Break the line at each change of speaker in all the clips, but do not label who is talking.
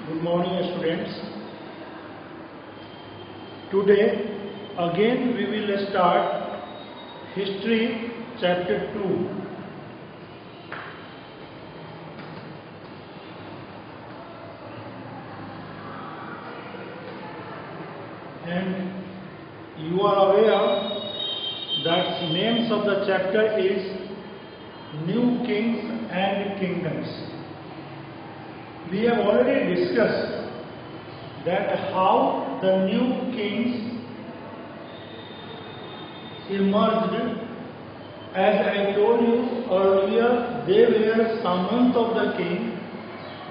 Good morning, students. Today, again we will start History Chapter 2. And you are aware that the names of the chapter is New Kings and Kingdoms. We have already discussed that how the new kings emerged. As I told you earlier, they were sons of the king,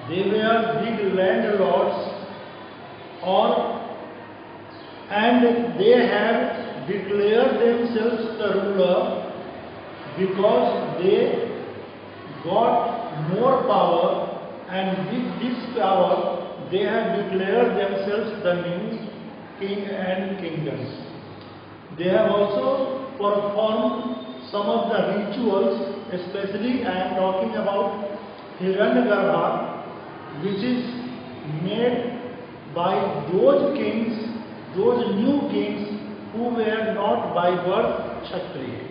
they were big landlords, and they have declared themselves the ruler because they got more power, and with this power they have declared themselves the new king and kingdoms. They have also performed some of the rituals, especially I am talking about Hiranyagarbha, which is made by those kings, those new kings who were not by birth Kshatriya.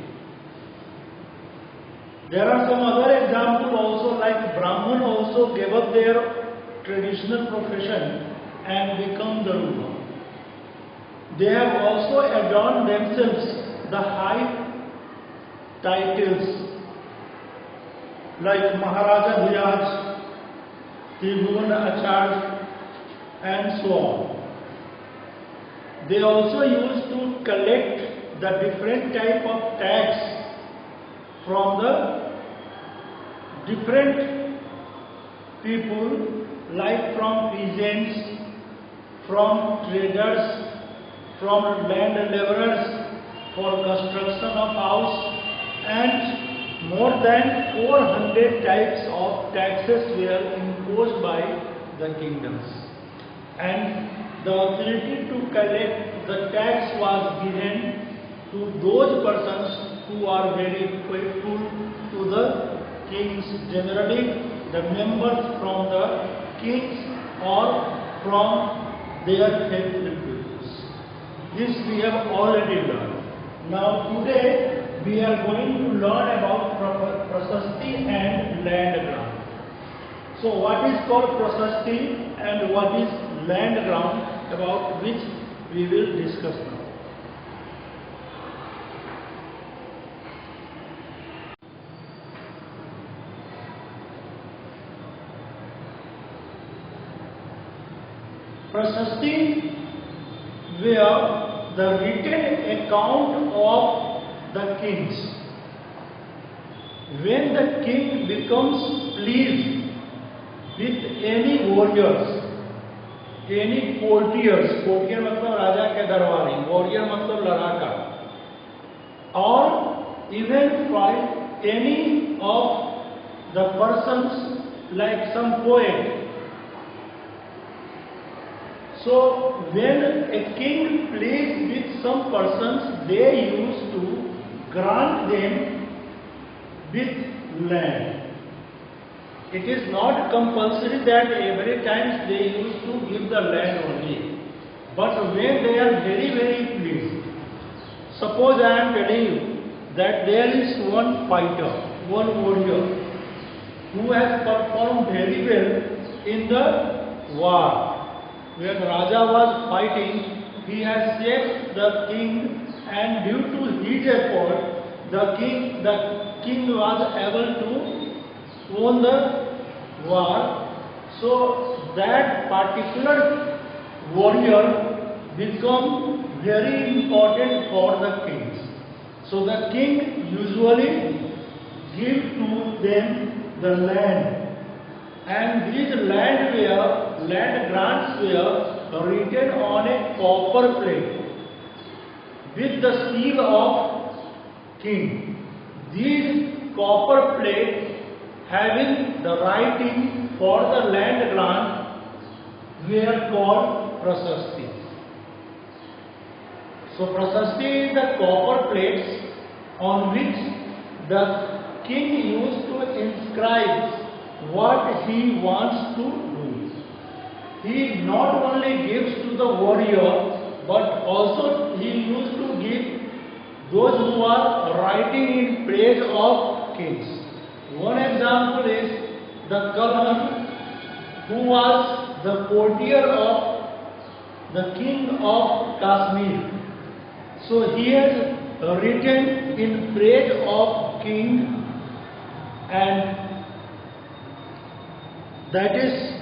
There are some other examples also, like Brahman also gave up their traditional profession and become the ruler. They have also adorned themselves the high titles like Maharaja Dhiraj, Tribhuvan Acharya, and so on. They also used to collect the different type of tax from the different people, like from peasants, from traders, from land laborers for construction of house, and more than 400 types of taxes were imposed by the kingdoms. And the authority to collect the tax was given to those persons who are very faithful to the kings, generally the members from the kings or from their faithful peoples. This we have already learned. Now today we are going to learn about Prasasti and land grant. So what is called Prasasti and what is land grant, about which we will discuss now. Prasasti were the written account of the kings. When the king becomes pleased with any warriors, any courtiers, courtier मतलब राजा के दरबारी, warrior मतलब लड़ाका, or even by any of the persons like some poet. So when a king plays with some persons, they used to grant them with land. It is not compulsory that every time they used to give the land only. But when they are very pleased, suppose I am telling you that there is one fighter, one warrior, who has performed very well in the war. When Raja was fighting, he has saved the king, and due to his effort, the king was able to won the war. So that particular warrior become very important for the kings. So the king usually give to them the land, and these land grants were written on a copper plate with the seal of king. These copper plates having the writing for the land grant were called Prasasti. So Prasasti is the copper plates on which the king used to inscribe what he wants to do. he not only gives to the warrior, but also he used to give those who are writing in praise of kings. One example is the Kalhan, who was the courtier of the king of Kashmir. So he has written in praise of king, and that is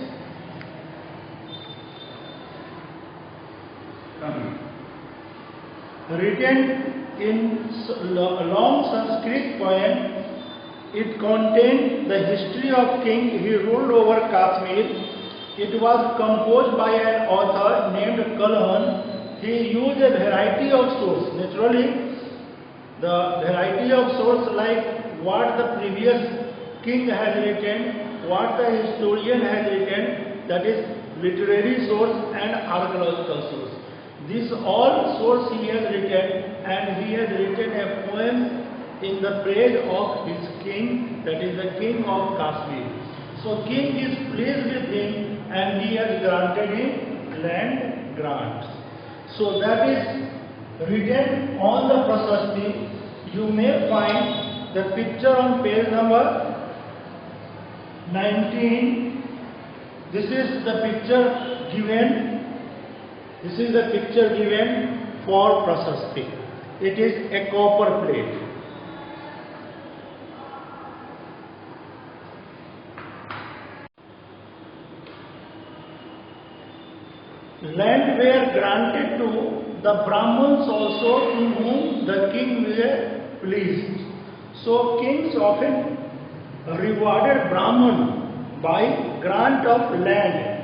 written in long Sanskrit poem. It contained the history of king he ruled over Kashmir. It was composed by an author named Kalhan. He used a variety of sources. Naturally, the variety of sources like what the previous king has written, what the historian has written, that is literary source and archaeological source. These all source he has written, and he has written a poem in the praise of his king, that is the king of Kashmir. So king is pleased with him, and he has granted him land grants. So that is written on the Prasasti. You may find the picture on page number 19. This is the picture given. This is the picture given for Prasasti. It is a copper plate. Land were granted to the Brahmins also, to whom the king were pleased. So kings often rewarded Brahman by grant of land.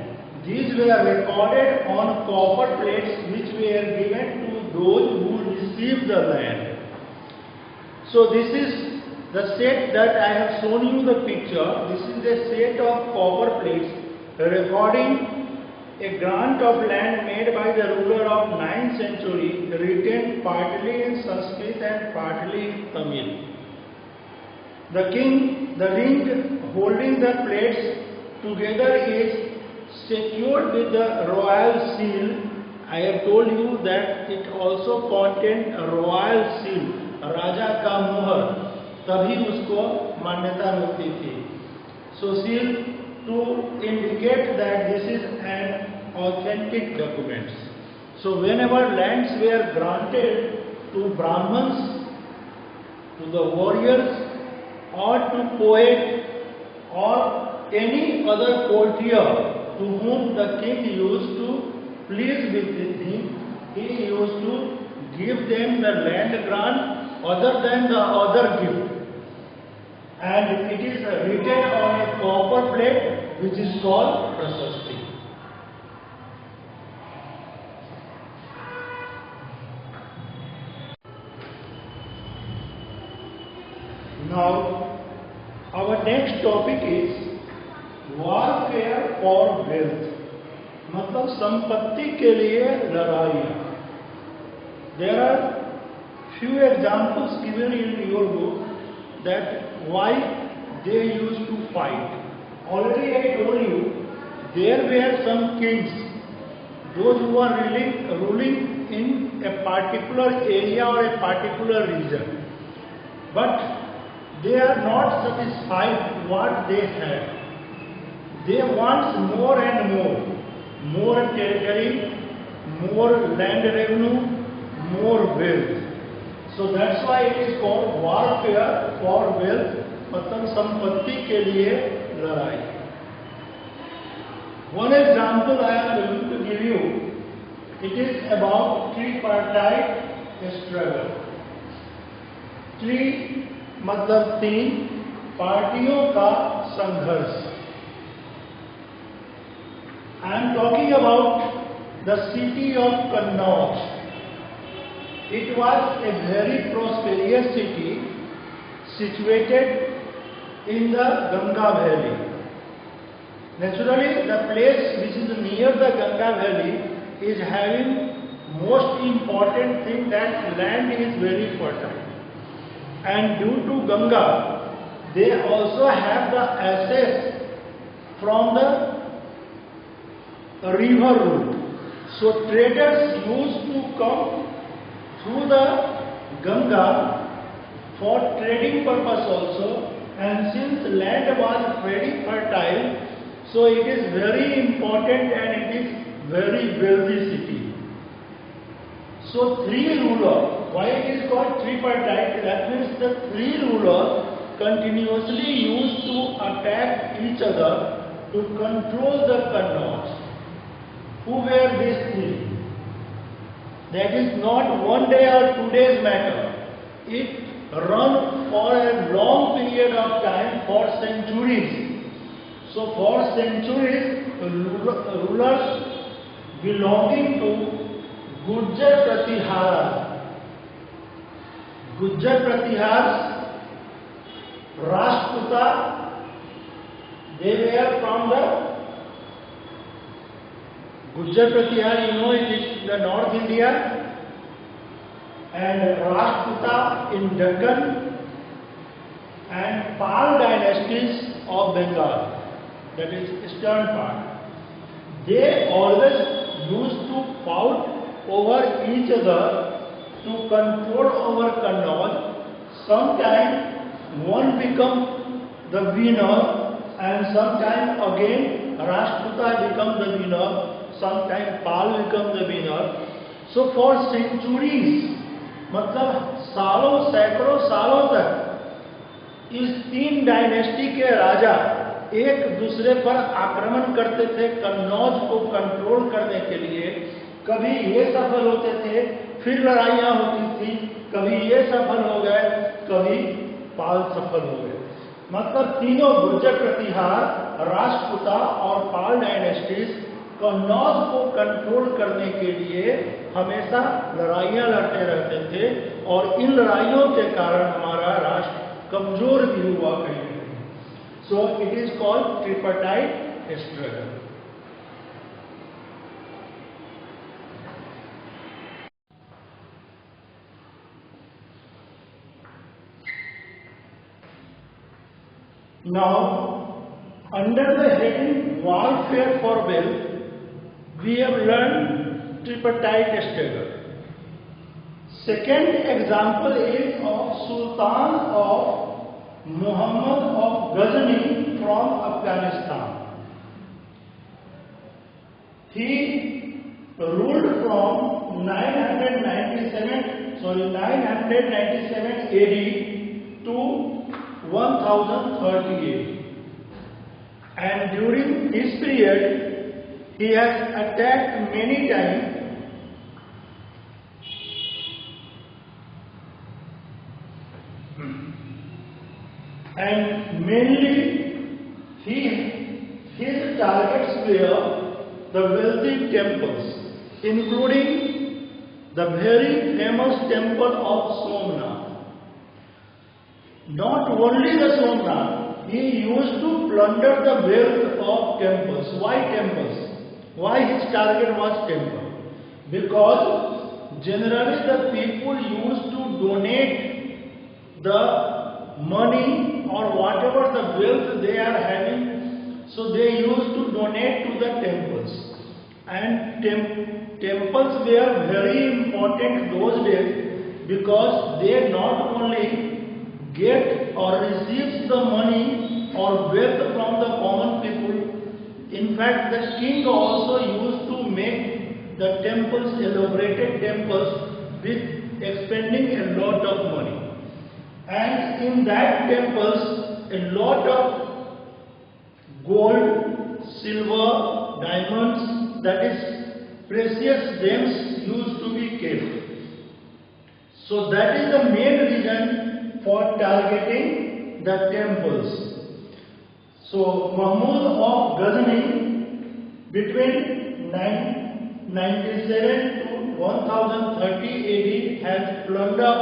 These were recorded on copper plates which were given to those who received the land. So this is the set that I have shown you the picture. This is a set of copper plates recording a grant of land made by the ruler of 9th century, written partly in Sanskrit and partly in Tamil. The ring holding the plates together is secured with the royal seal. I have told you that it also contained a royal seal, राजा का मुहर, तभी उसको मान्यता मिलती थी. So seal to indicate that this is an authentic document. So whenever lands were granted to Brahmins, to the warriors, or to poet, or any other courtier to whom the king used to please with him, he used to give them the land grant other than the other gift. And it is written on a copper plate which is called Prasasti. Now, our next topic is warfare for wealth. मतलब संपत्ति के लिए लड़ाई. There are few examples given in your book that why they used to fight. Already I told you there were some kings, those who are ruling in a particular area or a particular region, but they are not satisfied what they have. They want more and more territory, more land revenue, more wealth. So that's why it is called warfare for wealth, मतलब संपत्ति के लिए लड़ाई. One example I am going to give you. It is about tripartite struggle. मतलब 3 पार्टियों का संघर्ष. I am talking about the city of Kannauj. It was a very prosperous city situated in the Ganga Valley. Naturally, the place which is near the Ganga Valley is having most important thing that land is very fertile. And due to Ganga, they also have the access from the a river route. So traders used to come through the Ganga for trading purpose also, and since land was very fertile, so it is very important and it is very wealthy city. So three rulers, why it is called tripartite? That means the three rulers continuously used to attack each other to control the Kannauj. Who were these three? That is not one day or 2 days matter. It run for a long period of time, for centuries. So for centuries, rulers belonging to Gujjar Pratihara. Gujjar Pratihars, Rajputa, they were from the Gujjar Pratihar, you know, it is the North India, and Rajputa in Deccan, and Pal dynasties of Bengal, that is eastern part. They always used to fight over each other to control over Kannauj. Sometimes one become the winner, and sometimes again Rajputa become the winner. Sometimes Pal become the winner. So for centuries, मतलब सालों सैकड़ों सालों तक इस तीन dynasty के राजा एक दूसरे पर आक्रमण करते थे कन्नौज को कंट्रोल करने के लिए। कभी ये सफल होते थे, फिर लड़ाइयाँ होती थी, कभी ये सफल हो गए, कभी पाल सफल हो गए। मतलब तीनों गुर्जर प्रतिहार, राजपूता और पाल डायनेस्टीज कन्नौज को कंट्रोल करने के लिए हमेशा लड़ाइयाँ लड़ते रहते थे, और इन लड़ाइयों के कारण हमारा राष्ट्र कमजोर भी हुआ कहीं। So it is called tripartite struggle. Now, under the heading warfare for wealth, we have learned tripartite struggle. Second example is of Sultan of Muhammad of Ghazni from Afghanistan. He ruled from 997 AD to 1030 AD. And during this period, he has attacked many times and mainly his targets were the wealthy temples, including the very famous temple of Somnath. Not only the Somnath, he used to plunder the wealth of temples. Why temples? Why his target was temple? Because generally the people used to donate the money or whatever the wealth they are having, so they used to donate to the temples. And temples were very important those days, because they not only get or receives the money or wealth from the common people. In fact, the king also used to make the temples, elaborated temples, with expending a lot of money. And in that temples, a lot of gold, silver, diamonds, that is precious gems used to be kept. So that is the main reason for targeting the temples. So Mahmud of Ghazni between 997 to 1030 AD has plundered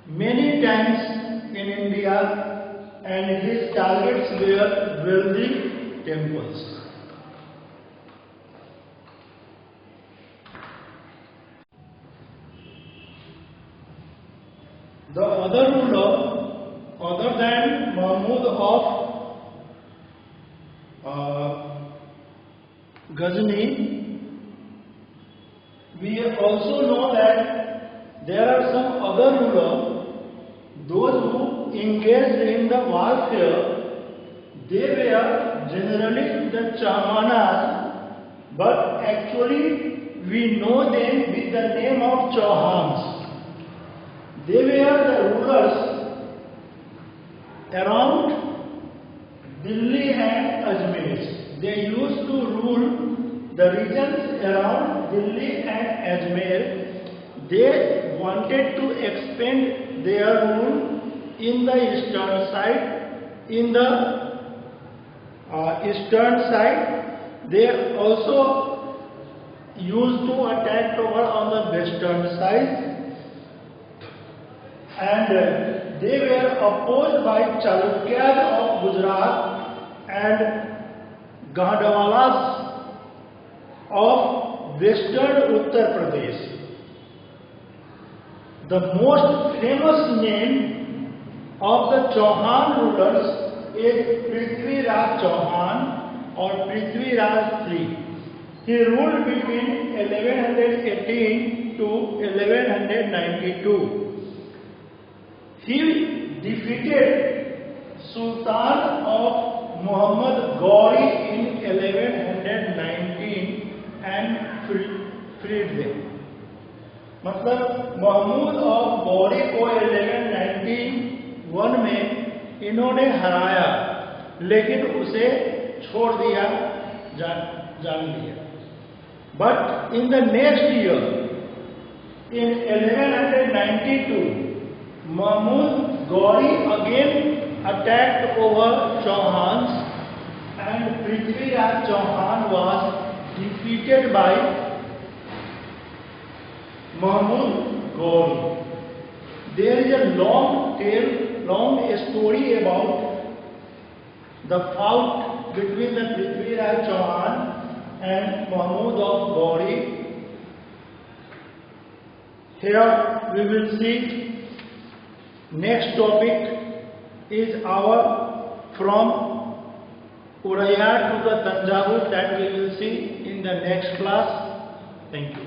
many times in India, and his targets were wealthy temples. The other ruler, other than Mahmud of Ghazni. We also know that there are some other rulers, those who engaged in the warfare. They were generally the Chamanas, but actually we know them with the name of Chauhans. They were the rulers around Delhi and Ajmer. They used to rule the regions around Delhi and Ajmer. They wanted to expand their rule in the eastern side. In the eastern side, they also used to attack over on the western side, and they were opposed by Chalukyas of Gujarat and Gandhawalas of western Uttar Pradesh. The most famous name of the Chauhan rulers is Prithviraj Chauhan or Prithviraj III. He ruled between 1118 to 1192. He defeated Sultan of Muhammad Gauri in 1119 and freed them. मतलब Mahmood of Gauri को 1191 में इन्होंने हराया, लेकिन उसे छोड़ दिया, जान लिया. But in the next year, in 1192, Mahmud Gauri again attacked over Chauhans, and Prithviraj Chauhan was defeated by Mahmud Gauri. There is a long story about the fight between the Prithviraj Chauhan and Mahmud of Gauri. Here we will see. Next topic is our from Urayar to the Tanjavur, that we will see in the next class. Thank you.